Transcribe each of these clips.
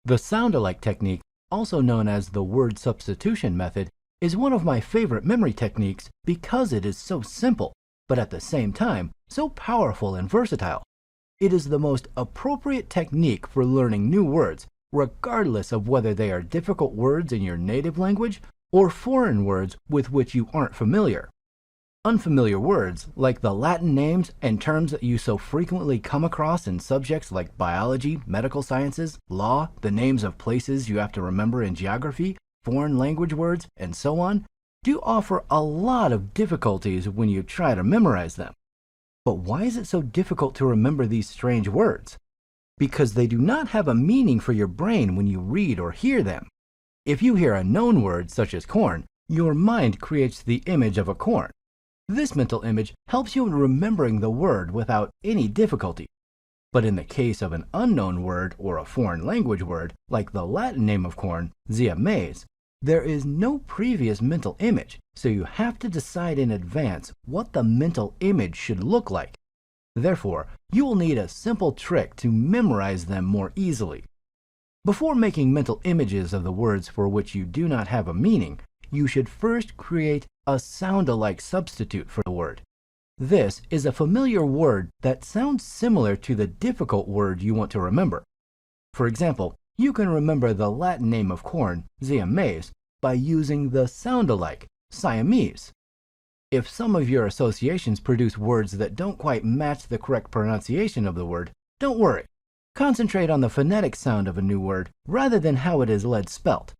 The sound-alike technique, also known as the word substitution method, is one of my favorite memory techniques because it is so simple, but at the same time, so powerful and versatile. It is the most appropriate technique for learning new words, regardless of whether they are difficult words in your native language or foreign words with which you aren't familiar. Unfamiliar words, like the Latin names and terms that you so frequently come across in subjects like biology, medical sciences, law, the names of places you have to remember in geography, foreign language words, and so on, do offer a lot of difficulties when you try to memorize them. But why is it so difficult to remember these strange words? Because they do not have a meaning for your brain when you read or hear them. If you hear a known word such as corn, your mind creates the image of a corn. This mental image helps you in remembering the word without any difficulty. But in the case of an unknown word or a foreign language word, like the Latin name of corn, zea mays, there is no previous mental image, so you have to decide in advance what the mental image should look like. Therefore, you will need a simple trick to memorize them more easily. Before making mental images of the words for which you do not have a meaning, you should first create a sound-alike substitute for the word. This is a familiar word that sounds similar to the difficult word you want to remember. For example, you can remember the Latin name of corn, zea mays, by using the sound-alike, Siamese. If some of your associations produce words that don't quite match the correct pronunciation of the word, don't worry. Concentrate on the phonetic sound of a new word rather than how it is spelt.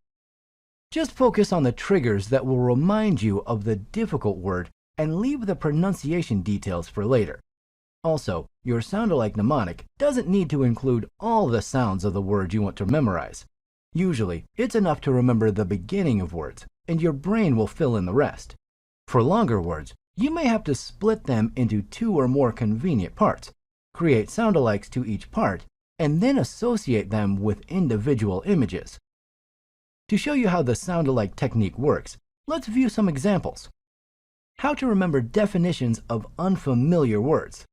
Just focus on the triggers that will remind you of the difficult word and leave the pronunciation details for later. Also, your sound-alike mnemonic doesn't need to include all the sounds of the word you want to memorize. Usually, it's enough to remember the beginning of words, and your brain will fill in the rest. For longer words, you may have to split them into 2 or more convenient parts, create sound-alikes to each part, and then associate them with individual images. To show you how the sound-alike technique works, let's view some examples. How to remember definitions of unfamiliar words.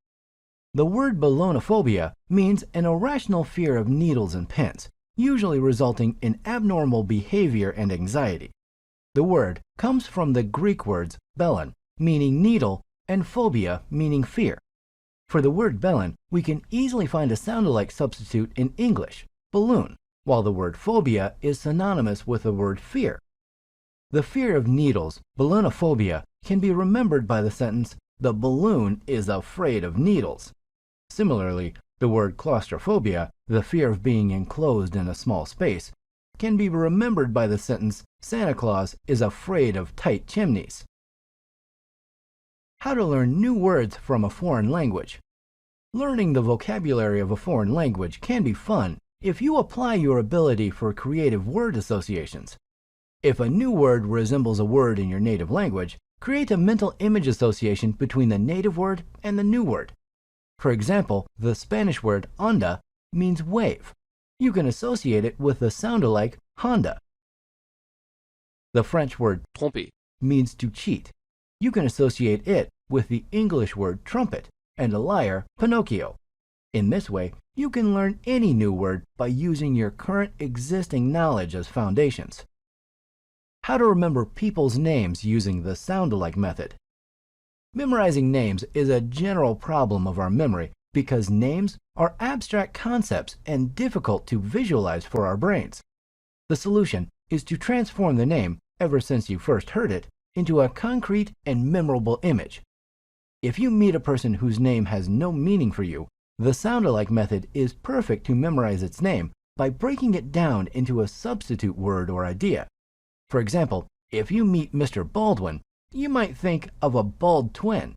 The word ballonophobia means an irrational fear of needles and pins, usually resulting in abnormal behavior and anxiety. The word comes from the Greek words bellon, meaning needle, and phobia, meaning fear. For the word bellon, we can easily find a sound-alike substitute in English, balloon, while the word phobia is synonymous with the word fear. The fear of needles, ballonophobia, can be remembered by the sentence, "The balloon is afraid of needles." Similarly, the word claustrophobia, the fear of being enclosed in a small space, can be remembered by the sentence, "Santa Claus is afraid of tight chimneys." How to learn new words from a foreign language. Learning the vocabulary of a foreign language can be fun if you apply your ability for creative word associations. If a new word resembles a word in your native language, create a mental image association between the native word and the new word. For example, the Spanish word onda means wave. You can associate it with the sound-alike Honda. The French word tromper means to cheat. You can associate it with the English word trumpet and a liar, Pinocchio. In this way, you can learn any new word by using your current existing knowledge as foundations. How to remember people's names using the sound-alike method. Memorizing names is a general problem of our memory because names are abstract concepts and difficult to visualize for our brains. The solution is to transform the name, ever since you first heard it, into a concrete and memorable image. If you meet a person whose name has no meaning for you, the sound-alike method is perfect to memorize its name by breaking it down into a substitute word or idea. For example, if you meet Mr. Baldwin, you might think of a bald twin.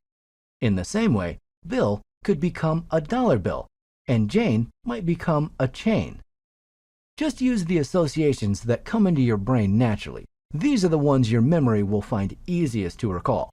In the same way, Bill could become a dollar bill, and Jane might become a chain. Just use the associations that come into your brain naturally. These are the ones your memory will find easiest to recall.